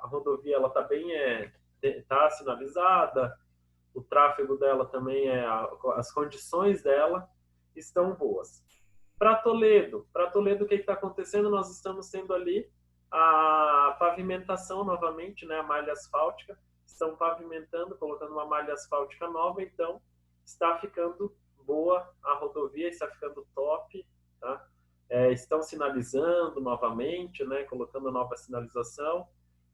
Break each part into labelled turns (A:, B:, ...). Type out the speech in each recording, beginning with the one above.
A: a rodovia ela está bem tá sinalizada, o tráfego dela também as condições dela estão boas. Para Toledo, o que está acontecendo? Nós estamos tendo ali a pavimentação novamente, né, a malha asfáltica, estão pavimentando, colocando uma malha asfáltica nova, então está ficando boa a rodovia, está ficando top, tá? Estão sinalizando novamente, né, colocando nova sinalização,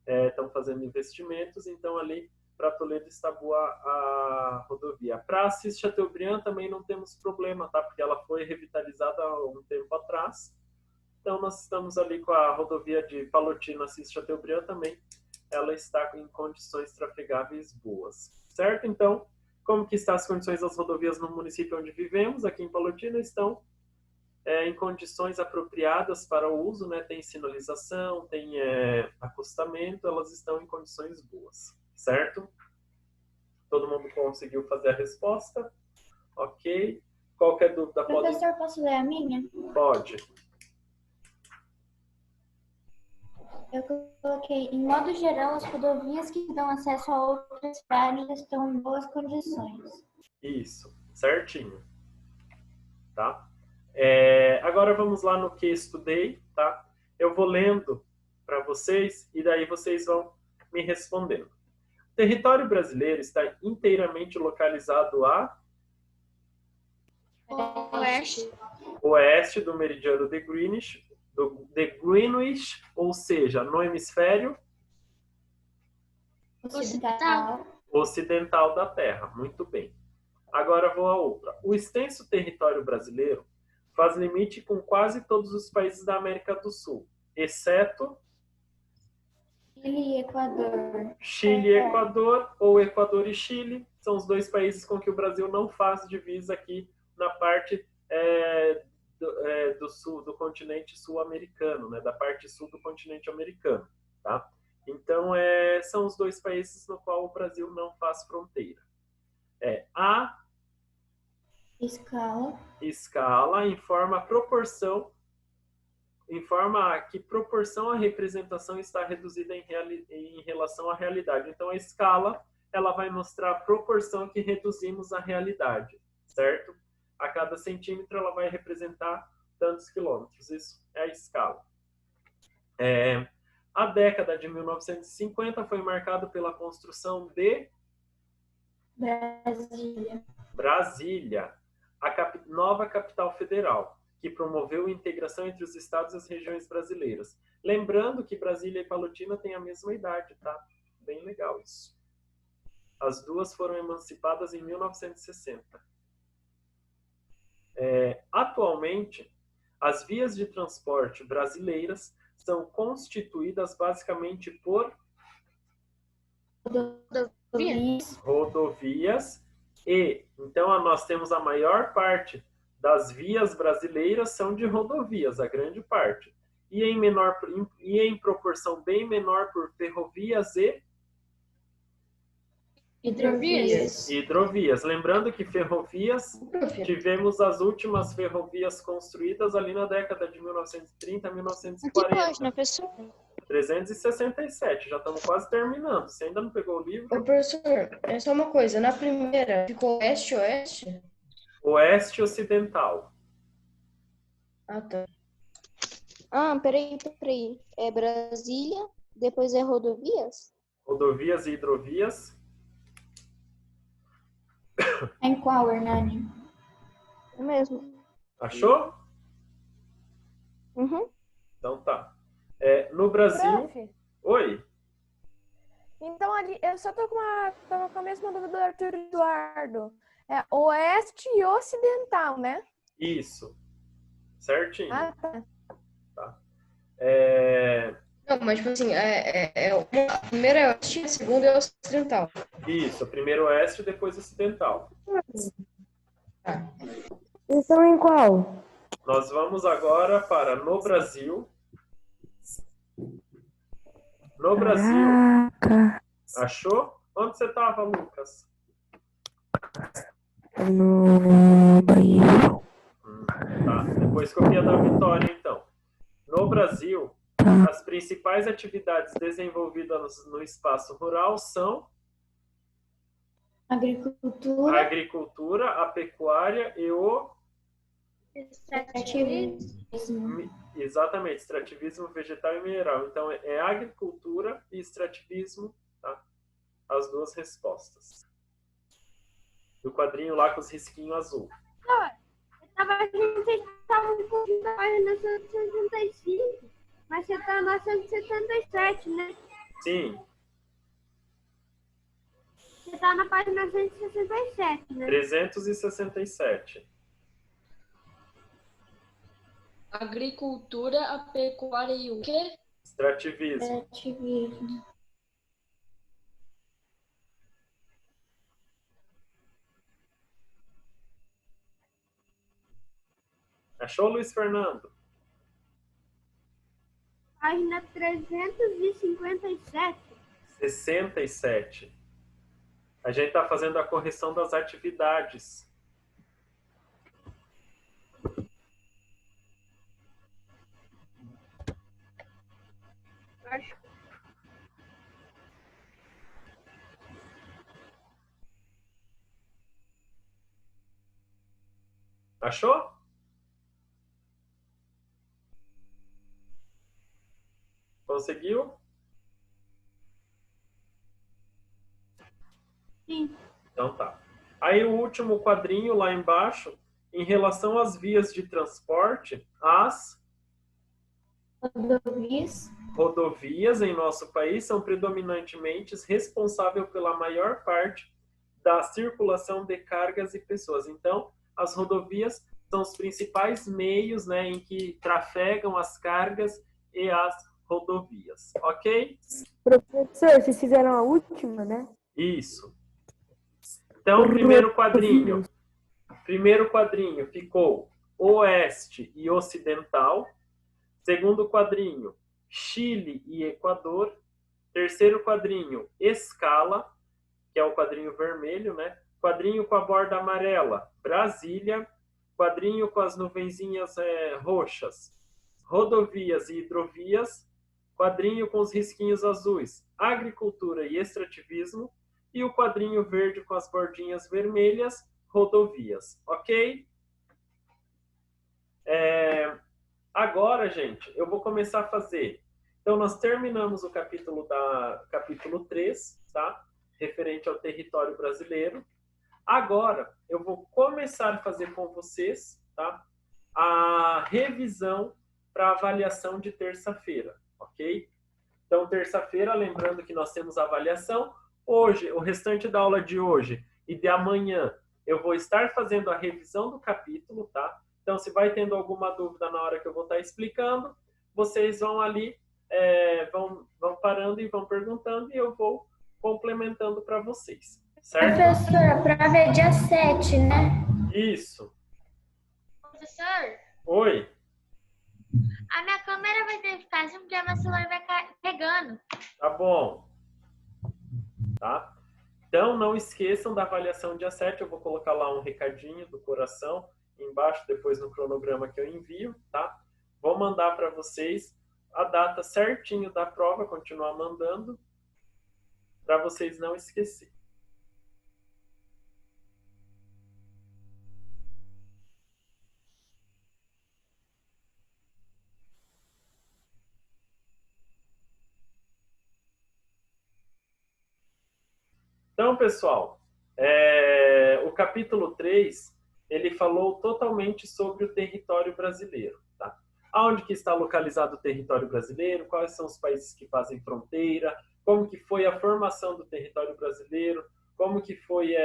A: estão fazendo investimentos, então ali para Toledo está boa a rodovia. Para Assis Chateaubriand também não temos problema, tá? Porque ela foi revitalizada há um tempo atrás. Então nós estamos ali com a rodovia de Palotina Assis Chateaubriand também. Ela está em condições trafegáveis boas, certo? Então, como que estão as condições das rodovias no município onde vivemos? Aqui em Palotina estão em condições apropriadas para o uso, né? Tem sinalização, tem acostamento, elas estão em condições boas, certo? Todo mundo conseguiu fazer a resposta? Ok. Qualquer dúvida pode...
B: Professor, posso ler a minha?
A: Pode.
B: Eu coloquei, em modo geral, as rodovias que dão acesso a outras cidades estão em boas condições.
A: Isso, certinho. Tá? Agora vamos lá no que estudei, tá? Eu vou lendo para vocês e daí vocês vão me respondendo. O território brasileiro está inteiramente localizado a oeste do meridiano de Greenwich, ou seja, no hemisfério ocidental da Terra. Muito bem. Agora vou a outra. O extenso território brasileiro faz limite com quase todos os países da América do Sul, exceto
B: Chile e Equador.
A: Chile e Equador, ou Equador e Chile, são os dois países com que o Brasil não faz divisa aqui na parte do sul, do continente sul-americano, né, da parte sul do continente americano, tá? Então, são os dois países no qual o Brasil não faz fronteira. A escala informa a que proporção a representação está reduzida em relação à realidade. Então, a escala ela vai mostrar a proporção que reduzimos à realidade, certo? A cada centímetro ela vai representar tantos quilômetros. Isso é a escala. A década de 1950 foi marcada pela construção de Brasília, a nova capital federal, que promoveu a integração entre os estados e as regiões brasileiras. Lembrando que Brasília e Palotina têm a mesma idade, tá? Bem legal isso. As duas foram emancipadas em 1960. Atualmente, as vias de transporte brasileiras são constituídas basicamente por rodovias e, então, nós temos a maior parte das vias brasileiras são de rodovias, a grande parte. E em proporção bem menor por ferrovias e hidrovias. Lembrando que ferrovias, tivemos as últimas ferrovias construídas ali na década de 1930 a 1940.
C: Que página, professor?
A: 367, já estamos quase terminando. Você ainda não pegou o livro?
D: Ô, professor, é só uma coisa. Na primeira, ficou oeste-oeste?
A: Oeste-ocidental.
D: Ah, tá.
C: Peraí. É Brasília, depois é rodovias?
A: Rodovias e hidrovias.
B: Em qual, Hernani?
C: É mesmo.
A: Achou?
C: Uhum.
A: Então tá. No Brasil...
E: Prof.
A: Oi.
E: Então, ali, eu só tô com a mesma dúvida do Arthur Eduardo. É oeste e ocidental, né?
A: Isso. Certinho.
E: Ah, tá.
A: Tá.
D: Não, mas tipo assim, a primeira é oeste, a segunda é ocidental.
A: Isso, primeiro oeste, depois ocidental.
D: Tá.
F: Então, em qual?
A: Nós vamos agora para no Brasil. No Brasil.
F: Caraca.
A: Achou? Onde você estava, Lucas?
F: No banheiro.
A: Tá. Depois copia da Vitória, então. No Brasil,
F: Tá.
A: As principais atividades desenvolvidas no espaço rural são a
B: Agricultura,
A: agricultura, a pecuária e o...
B: extrativismo.
A: Exatamente, extrativismo vegetal e mineral. Então, é agricultura e extrativismo, tá? As duas respostas. Do quadrinho lá com os risquinhos azul.
G: A gente estava um pouquinho da página 165, mas você está na 167, né?
A: Sim,
G: Você está na página 167, né?
A: 367.
D: Agricultura, a pecuária e o quê?
A: Extrativismo.
B: Extrativismo.
A: Achou, Luiz Fernando?
G: Página 357.
A: 67. A gente está fazendo a correção das atividades. Achou? Conseguiu?
G: Sim.
A: Então tá. Aí o último quadrinho lá embaixo, em relação às vias de transporte, as rodovias em nosso país são predominantemente responsáveis pela maior parte da circulação de cargas e pessoas. Então, as rodovias são os principais meios, né, em que trafegam as cargas e as rodovias. Ok?
F: Professor, vocês fizeram a última, né?
A: Isso. Então, primeiro quadrinho. Primeiro quadrinho ficou Oeste e Ocidental. Segundo quadrinho, Chile e Equador. Terceiro quadrinho, Escala, que é o quadrinho vermelho, né? Quadrinho com a borda amarela, Brasília. Quadrinho com as nuvenzinhas roxas, rodovias e hidrovias. Quadrinho com os risquinhos azuis, agricultura e extrativismo. E o quadrinho verde com as bordinhas vermelhas, rodovias. Ok? Agora, gente, eu vou começar a fazer. Então, nós terminamos o capítulo 3, tá? Referente ao território brasileiro. Agora, eu vou começar a fazer com vocês, tá? A revisão para avaliação de terça-feira, ok? Então, terça-feira, lembrando que nós temos avaliação. Hoje, o restante da aula de hoje e de amanhã, eu vou estar fazendo a revisão do capítulo, tá? Então, se vai tendo alguma dúvida na hora que eu vou estar explicando, vocês vão ali, vão parando e vão perguntando e eu vou complementando para vocês, certo?
B: Professor, a prova é dia 7, né?
A: Isso.
G: Professor,
A: Oi.
G: a minha câmera vai ter que ficar assim porque meu celular vai pegando.
A: Tá bom. Tá? Então, não esqueçam da avaliação dia 7. Eu vou colocar lá um recadinho do coração embaixo, depois no cronograma que eu envio, tá? Vou mandar para vocês a data certinho da prova, continuar mandando, para vocês não esquecerem. Então, pessoal, o capítulo 3, ele falou totalmente sobre o território brasileiro, tá? Aonde que está localizado o território brasileiro, quais são os países que fazem fronteira, como que foi a formação do território brasileiro, como que foi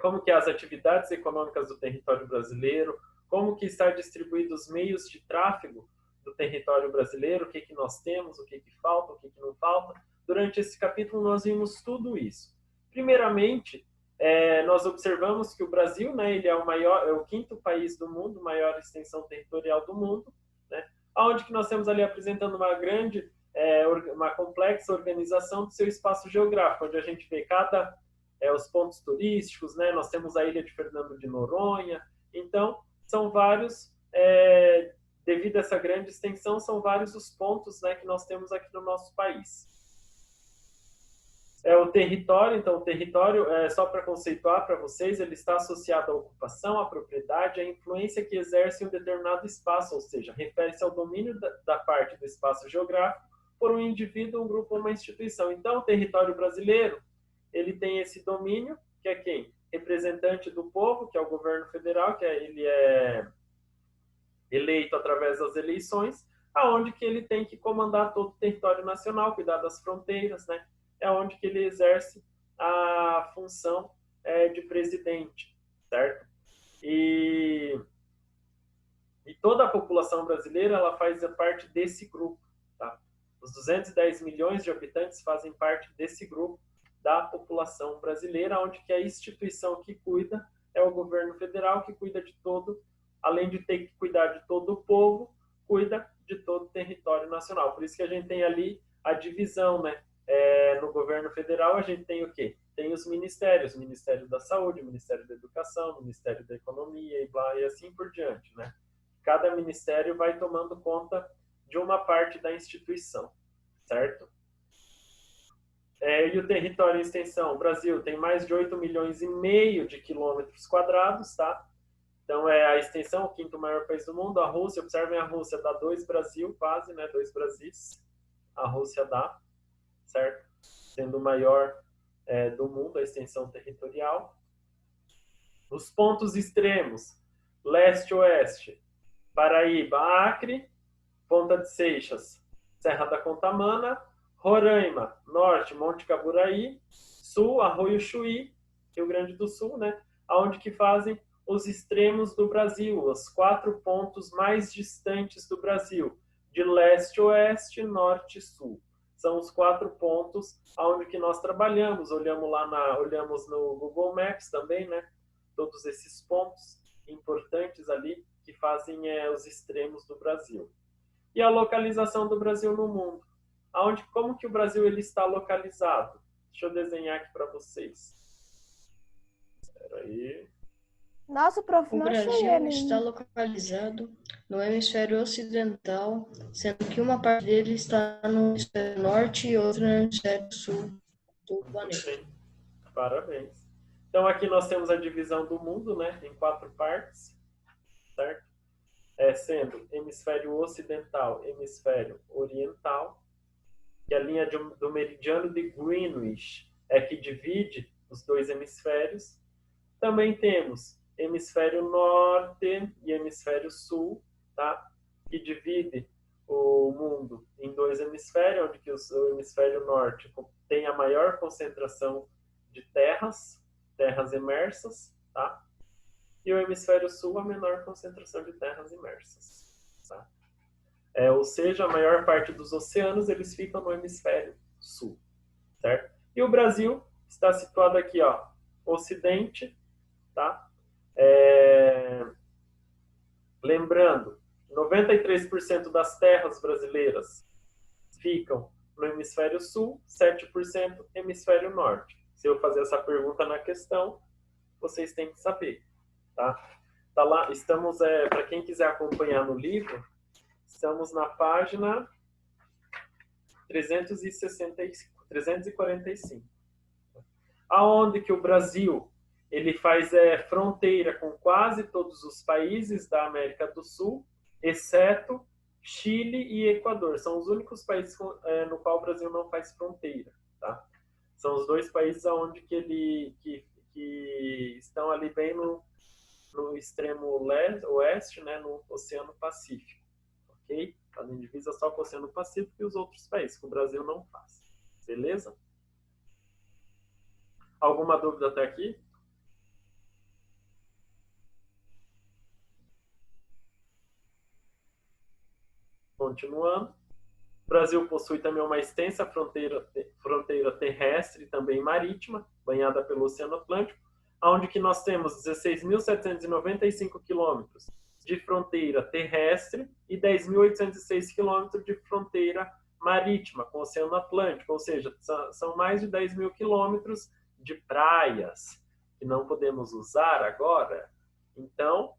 A: como que as atividades econômicas do território brasileiro, como que está distribuídos os meios de tráfego do território brasileiro, o que que nós temos, o que que falta, o que que não falta. Durante esse capítulo nós vimos tudo isso. Primeiramente, nós observamos que o Brasil, né, ele é o quinto país do mundo, maior extensão territorial do mundo, né, onde que nós temos ali apresentando uma grande, uma complexa organização do seu espaço geográfico, onde a gente vê os pontos turísticos, né, nós temos a ilha de Fernando de Noronha. Então, são vários devido a essa grande extensão, são vários os pontos, né, que nós temos aqui no nosso país. O território, então o território, só para conceituar para vocês, ele está associado à ocupação, à propriedade, à influência que exerce em um determinado espaço, ou seja, refere-se ao domínio da parte do espaço geográfico por um indivíduo, um grupo ou uma instituição. Então, o território brasileiro, ele tem esse domínio, que é quem? Representante do povo, que é o governo federal, ele é eleito através das eleições, aonde que ele tem que comandar todo o território nacional, cuidar das fronteiras, né? É onde que ele exerce a função de presidente, certo? E toda a população brasileira, ela faz parte desse grupo, tá? Os 210 milhões de habitantes fazem parte desse grupo da população brasileira, onde que a instituição que cuida é o governo federal, que cuida de todo, além de ter que cuidar de todo o povo, cuida de todo o território nacional. Por isso que a gente tem ali a divisão, né? No governo federal a gente tem o quê? Tem os ministérios, o Ministério da Saúde, o Ministério da Educação, o Ministério da Economia e assim por diante, né? Cada ministério vai tomando conta de uma parte da instituição, certo? E o território em extensão, o Brasil tem mais de 8 milhões e meio de quilômetros quadrados, tá? Então, a extensão, o quinto maior país do mundo. A Rússia, observem, a Rússia dá 2 Brasil, quase, né? 2 Brasis. A Rússia dá, certo? Sendo o maior do mundo, a extensão territorial. Os pontos extremos, leste-oeste, Paraíba, Acre, Ponta de Seixas, Serra da Contamana, Roraima, norte, Monte Caburaí, sul, Arroio Chuí, Rio Grande do Sul, né? Onde que fazem os extremos do Brasil, os 4 pontos mais distantes do Brasil, de leste, oeste, norte e sul. São os 4 pontos onde que nós trabalhamos. Olhamos no Google Maps também, né? Todos esses pontos importantes ali que fazem os extremos do Brasil. E a localização do Brasil no mundo. Como que o Brasil ele está localizado? Deixa eu desenhar aqui para vocês. Espera aí.
E: Nossa, prof,
D: O
E: não achei
D: Brasil
E: ele.
D: está localizado no hemisfério ocidental, sendo que uma parte dele está no hemisfério norte e outra no hemisfério sul do planeta.
A: Bem, parabéns. Então aqui nós temos a divisão do mundo, né, em 4 partes, certo? Sendo hemisfério ocidental, hemisfério oriental, que a linha do meridiano de Greenwich que divide os 2 hemisférios. Também temos hemisfério norte e hemisfério sul, tá? Que divide o mundo em 2 hemisférios, onde que o hemisfério norte tem a maior concentração de terras imersas, tá? E o hemisfério sul a menor concentração de terras imersas, tá? Ou seja, a maior parte dos oceanos eles ficam no hemisfério sul, certo? E o Brasil está situado aqui, ó, ocidente, tá? Lembrando, 93% das terras brasileiras ficam no hemisfério sul, 7% hemisfério norte. Se eu fazer essa pergunta na questão, vocês têm que saber, tá? Tá lá, estamos, para quem quiser acompanhar no livro, estamos na página 345. Aonde que o Brasil ele faz fronteira com quase todos os países da América do Sul, exceto Chile e Equador. São os únicos países no qual o Brasil não faz fronteira, tá? São os 2 países aonde que estão ali bem no extremo oeste, né, no Oceano Pacífico, ok? Fazem divisa só com o Oceano Pacífico e os outros países, que o Brasil não faz. Beleza? Alguma dúvida até aqui? Continuando. O Brasil possui também uma extensa fronteira terrestre e também marítima, banhada pelo Oceano Atlântico, onde que nós temos 16.795 quilômetros de fronteira terrestre e 10.806 quilômetros de fronteira marítima com o Oceano Atlântico, ou seja, são mais de 10.000 quilômetros de praias que não podemos usar agora. Então,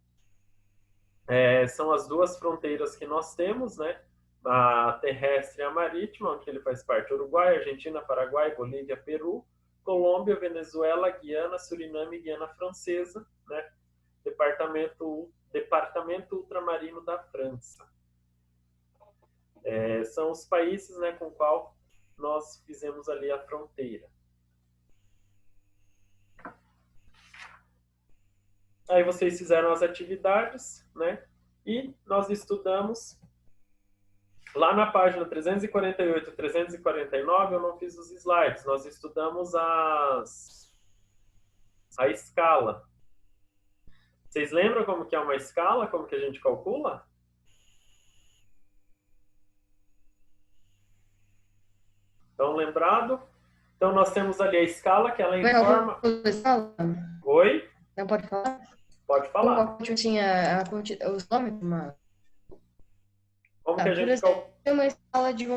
A: São as duas fronteiras que nós temos, né? A terrestre e a marítima, onde ele faz parte: Uruguai, Argentina, Paraguai, Bolívia, Peru, Colômbia, Venezuela, Guiana, Suriname e Guiana Francesa, né? Departamento ultramarino da França. São os países, né, com o qual nós fizemos ali a fronteira. Aí vocês fizeram as atividades, né? E nós estudamos lá na página 348 e 349, eu não fiz os slides, nós estudamos a escala. Vocês lembram como que é uma escala? Como que a gente calcula? Então, lembrado? Então, nós temos ali a escala, que ela informa... Oi?
D: Não pode falar?
A: Pode falar.
D: Tipo assim, os quilômetros,
A: Como que a gente calcula?
D: Tem uma escala de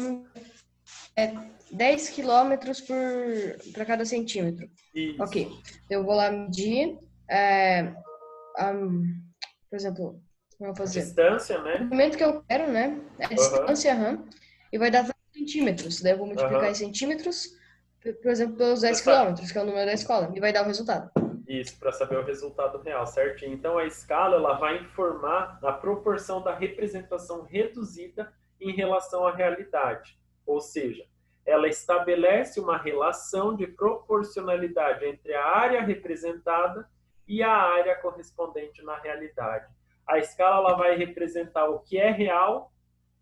D: 10 quilômetros para cada centímetro.
A: Isso.
D: Ok. Eu vou lá medir, por exemplo, como eu vou fazer?
A: Distância, né?
D: O comprimento que eu quero, né? É a distância, e vai dar centímetros. Daí eu vou multiplicar em centímetros, por exemplo, pelos 10 quilômetros, que é o número da escola, e vai dar o resultado.
A: Isso, para saber o resultado real, certinho. Então, a escala ela vai informar a proporção da representação reduzida em relação à realidade. Ou seja, ela estabelece uma relação de proporcionalidade entre a área representada e a área correspondente na realidade. A escala ela vai representar o que é real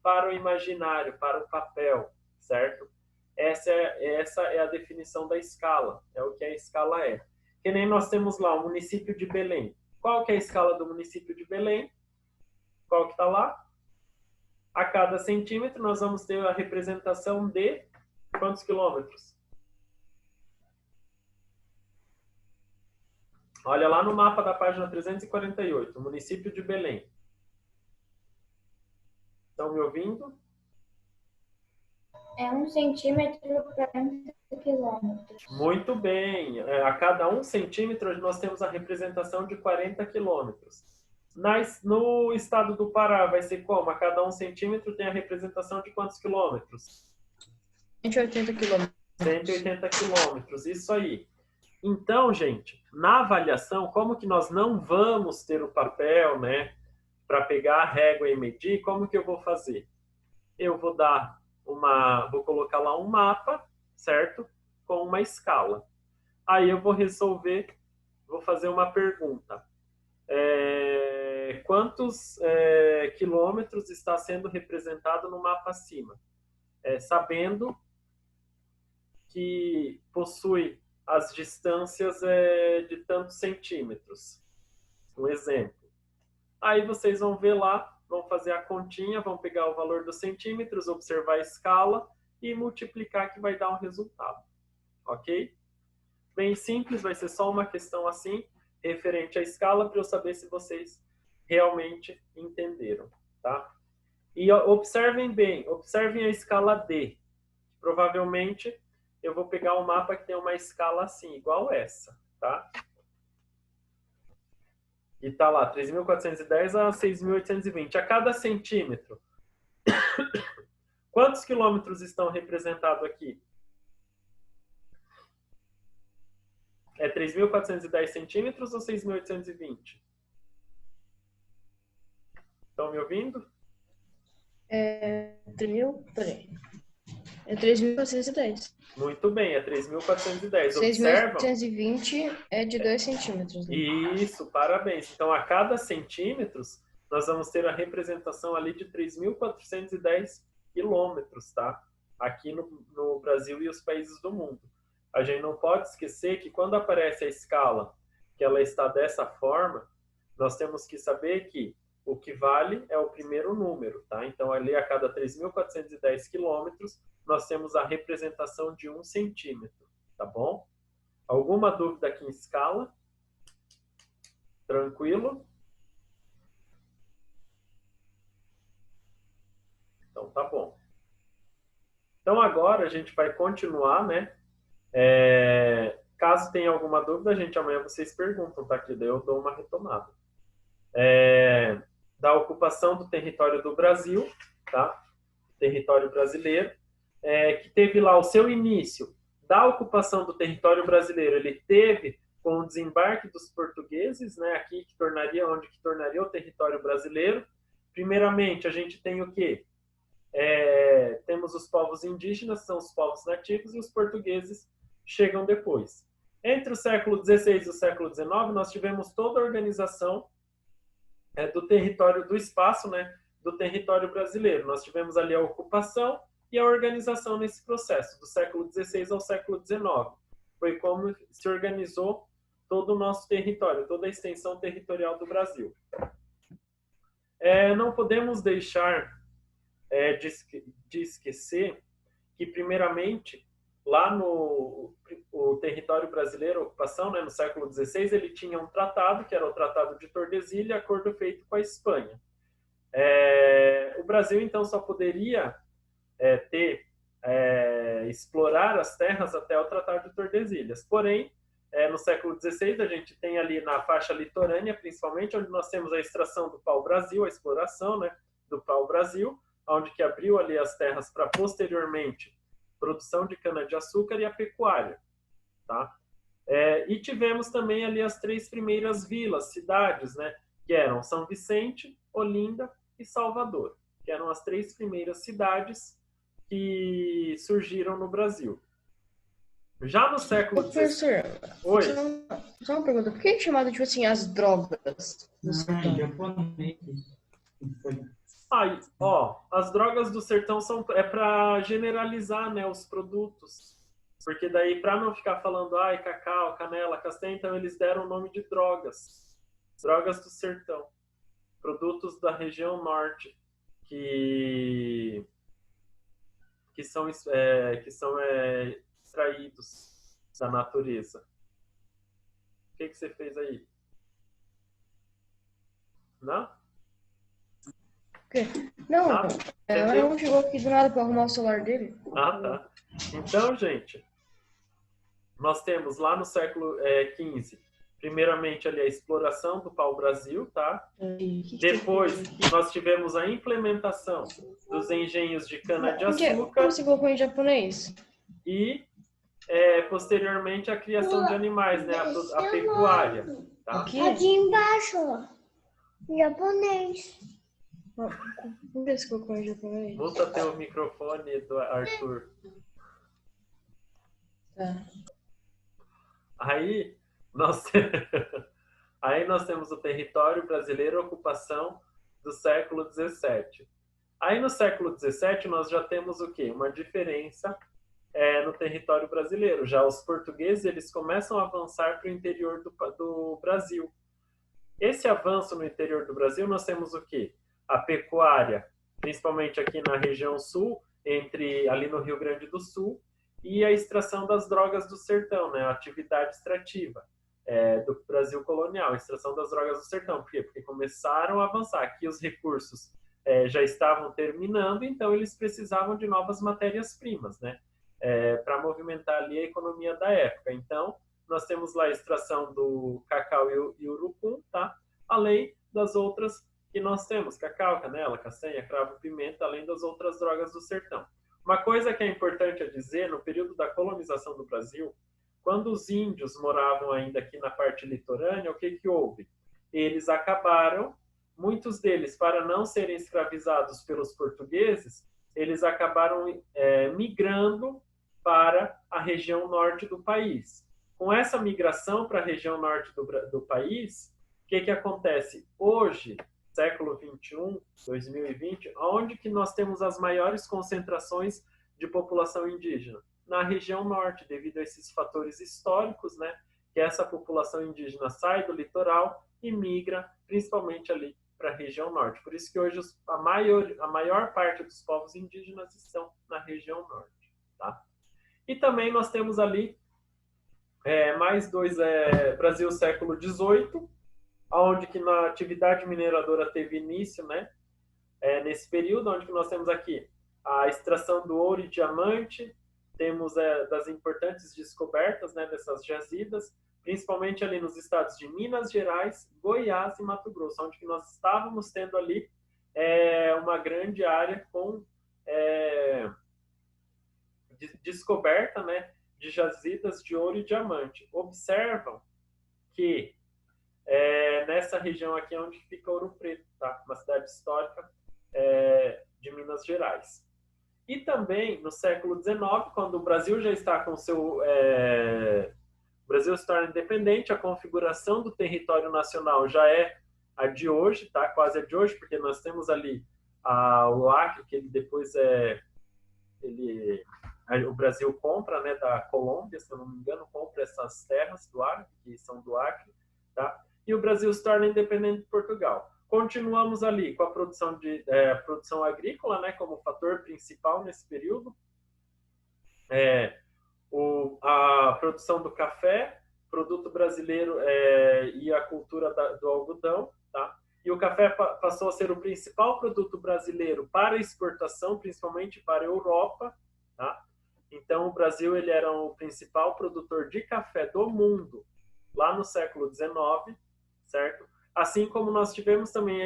A: para o imaginário, para o papel, certo? Essa é a definição da escala, é o que a escala é. Que nem nós temos lá o município de Belém. Qual que é a escala do município de Belém? Qual que está lá? A cada centímetro nós vamos ter a representação de quantos quilômetros? Olha lá no mapa da página 348, o município de Belém. Estão me ouvindo?
B: É 1 centímetro para 40 quilômetros.
A: Muito bem. A cada 1 centímetro nós temos a representação de 40 quilômetros. No estado do Pará vai ser como? A cada 1 centímetro tem a representação de quantos quilômetros?
D: 180 quilômetros.
A: 180 quilômetros, isso aí. Então, gente, na avaliação, como que nós não vamos ter o papel, né, para pegar a régua e medir, como que eu vou fazer? Eu vou vou colocar lá um mapa, certo? Com uma escala. Aí eu vou vou fazer uma pergunta. Quantos quilômetros está sendo representado no mapa acima? Sabendo que possui as distâncias de tantos centímetros. Um exemplo. Aí vocês vão ver lá, vão fazer a continha, vão pegar o valor dos centímetros, observar a escala e multiplicar, que vai dar um resultado. Ok? Bem simples, vai ser só uma questão assim, referente à escala, para eu saber se vocês realmente entenderam. Tá? E observem bem, observem a escala D. Provavelmente eu vou pegar um mapa que tem uma escala assim, igual essa, tá? E tá lá, 3.410 a 6.820. A cada centímetro. Quantos quilômetros estão representados aqui? É 3.410 centímetros ou 6.820? Estão me ouvindo?
D: É 3.410.
A: Muito bem, é 3.410.
D: 6.820 é de 2 centímetros. Né?
A: Isso, parabéns. Então, a cada centímetro, nós vamos ter a representação ali de 3.410 quilômetros, tá? Aqui no Brasil e os países do mundo. A gente não pode esquecer que quando aparece a escala, que ela está dessa forma, nós temos que saber que o que vale é o primeiro número, tá? Então, ali a cada 3.410 quilômetros, nós temos a representação de 1 centímetro, tá bom? Alguma dúvida aqui em escala? Tranquilo? Então, tá bom. Então, agora a gente vai continuar, né? Caso tenha alguma dúvida, amanhã vocês perguntam, tá? Que daí eu dou uma retomada. da ocupação do território do Brasil, tá? Território brasileiro, que teve lá o seu início da ocupação do território brasileiro. Ele teve com o desembarque dos portugueses, né? Aqui que tornaria o território brasileiro. Primeiramente, a gente tem o quê? Temos os povos indígenas, são os povos nativos, e os portugueses chegam depois. Entre o século XVI e o século XIX, nós tivemos toda a organização do território, do espaço, né, do território brasileiro. Nós tivemos ali a ocupação e a organização nesse processo, do século XVI ao século XIX. Foi como se organizou todo o nosso território, toda a extensão territorial do Brasil. Não podemos deixar de esquecer que, primeiramente, lá no o território brasileiro, a ocupação, né, no século XVI, ele tinha um tratado, que era o Tratado de Tordesilhas, acordo feito com a Espanha. O Brasil, então, só poderia explorar as terras até o Tratado de Tordesilhas. Porém, no século XVI, a gente tem ali na faixa litorânea, principalmente, onde nós temos a extração do pau-brasil, a exploração, né, do pau-brasil, onde que abriu ali as terras para, posteriormente, produção de cana-de-açúcar e a pecuária. Tá? E tivemos também ali as 3 primeiras vilas, cidades, né, que eram São Vicente, Olinda e Salvador, que eram as 3 primeiras cidades que surgiram no Brasil. Já no século XVI...
D: Professor,
A: Oi?
D: só uma pergunta. Por que é chamado, tipo assim, as drogas?
A: As drogas do sertão para generalizar, né, os produtos. Porque daí, para não ficar falando, cacau, canela, castanha, então eles deram o nome de drogas. Drogas do sertão. Produtos da região norte que são extraídos da natureza. O que você fez aí? Não?
D: Não,
A: entendeu?
D: não chegou aqui do nada para arrumar o celular dele.
A: Tá. Então, gente, nós temos lá no século XV, primeiramente ali a exploração do pau-brasil, tá? Depois, nós tivemos a implementação dos engenhos de cana-de-açúcar.
D: Como você colocou em japonês?
A: E, posteriormente, a criação de animais, né? A pecuária. Tá?
D: Aqui?
B: Aqui embaixo, japonês.
D: Vamos ver se colocou em japonês.
A: Muta teu microfone, do Arthur.
D: Tá.
A: Aí nós temos o território brasileiro, ocupação do século XVII. Aí no século XVII nós já temos o quê? Uma diferença no território brasileiro. Já os portugueses, eles começam a avançar para o interior do Brasil. Esse avanço no interior do Brasil, nós temos o quê? A pecuária, principalmente aqui na região sul, ali no Rio Grande do Sul, e a extração das drogas do sertão, né? A atividade extrativa do Brasil colonial, a extração das drogas do sertão. Por quê? Porque começaram a avançar. Aqui os recursos já estavam terminando, então eles precisavam de novas matérias-primas, né? Para movimentar ali a economia da época. Então, nós temos lá a extração do cacau e urucum, tá? Além das outras que nós temos, cacau, canela, castanha, cravo, pimenta, além das outras drogas do sertão. Uma coisa que é importante a dizer, no período da colonização do Brasil, quando os índios moravam ainda aqui na parte litorânea, o que houve? Eles acabaram, muitos deles, para não serem escravizados pelos portugueses, eles acabaram migrando para a região norte do país. Com essa migração para a região norte do país, o que acontece? Hoje, século XXI, 2020, onde que nós temos as maiores concentrações de população indígena? Na região norte, devido a esses fatores históricos, né? Que essa população indígena sai do litoral e migra, principalmente ali para a região norte. Por isso que hoje a maior parte dos povos indígenas estão na região norte. Tá? E também nós temos ali mais dois, Brasil século XVIII, onde que na atividade mineradora teve início, né? Nesse período, onde que nós temos aqui a extração do ouro e diamante, temos das importantes descobertas, né, dessas jazidas, principalmente ali nos estados de Minas Gerais, Goiás e Mato Grosso, onde que nós estávamos tendo ali uma grande área com descoberta, né, de jazidas de ouro e diamante. Observam que nessa região aqui é onde fica Ouro Preto, tá? Uma cidade histórica de Minas Gerais. E também no século XIX, quando o Brasil já está com seu... o Brasil se torna independente, a configuração do território nacional já é a de hoje, tá? Quase a de hoje, porque nós temos ali o Acre, que ele depois o Brasil compra, né, da Colômbia, se eu não me engano, compra essas terras do Acre, que são do Acre, tá? E o Brasil se torna independente de Portugal. Continuamos ali com a produção agrícola, né, como fator principal nesse período. A produção do café, produto brasileiro e a cultura do algodão, tá? E o café passou a ser o principal produto brasileiro para exportação, principalmente para a Europa, tá? Então, o Brasil ele era o principal produtor de café do mundo lá no século XIX, certo? Assim como nós tivemos também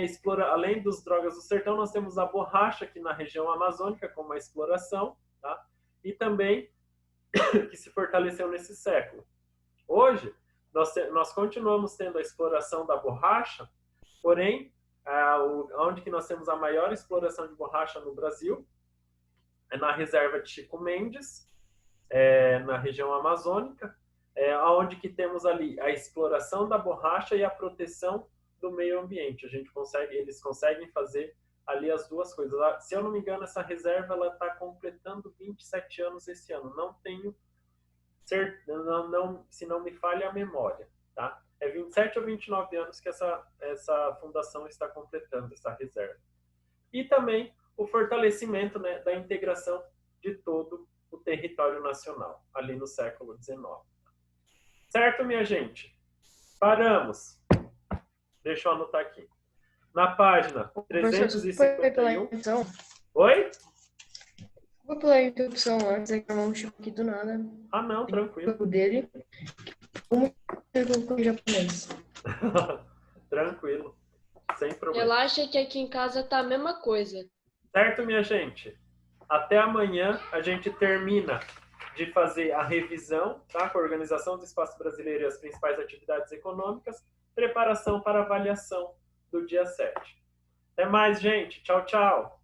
A: além dos drogas do sertão, nós temos a borracha aqui na região amazônica como uma exploração, tá? E também que se fortaleceu nesse século. Hoje, nós continuamos tendo a exploração da borracha, porém, onde que nós temos a maior exploração de borracha no Brasil é na reserva de Chico Mendes, na região amazônica, onde que temos ali a exploração da borracha e a proteção do meio ambiente. Eles conseguem fazer ali as duas coisas. Se eu não me engano, essa reserva ela está completando 27 anos esse ano. Não tenho certeza, se não me falha a memória, tá? É 27 ou 29 anos que essa fundação está completando essa reserva. E também o fortalecimento, né, da integração de todo o território nacional, ali no século XIX. Certo, minha gente? Paramos. Deixa eu anotar aqui. Na página 351... Oi?
D: Desculpa pela interrupção antes, é que eu chego aqui do nada.
A: Ah, não, tranquilo.
D: Dele. Como em japonês.
A: Tranquilo. Sem problema.
H: Relaxa que aqui em casa tá a mesma coisa.
A: Certo, minha gente? Até amanhã a gente termina de fazer a revisão, tá? Com a Organização do Espaço Brasileiro e as principais atividades econômicas, preparação para avaliação do dia 7. Até mais, gente. Tchau, tchau.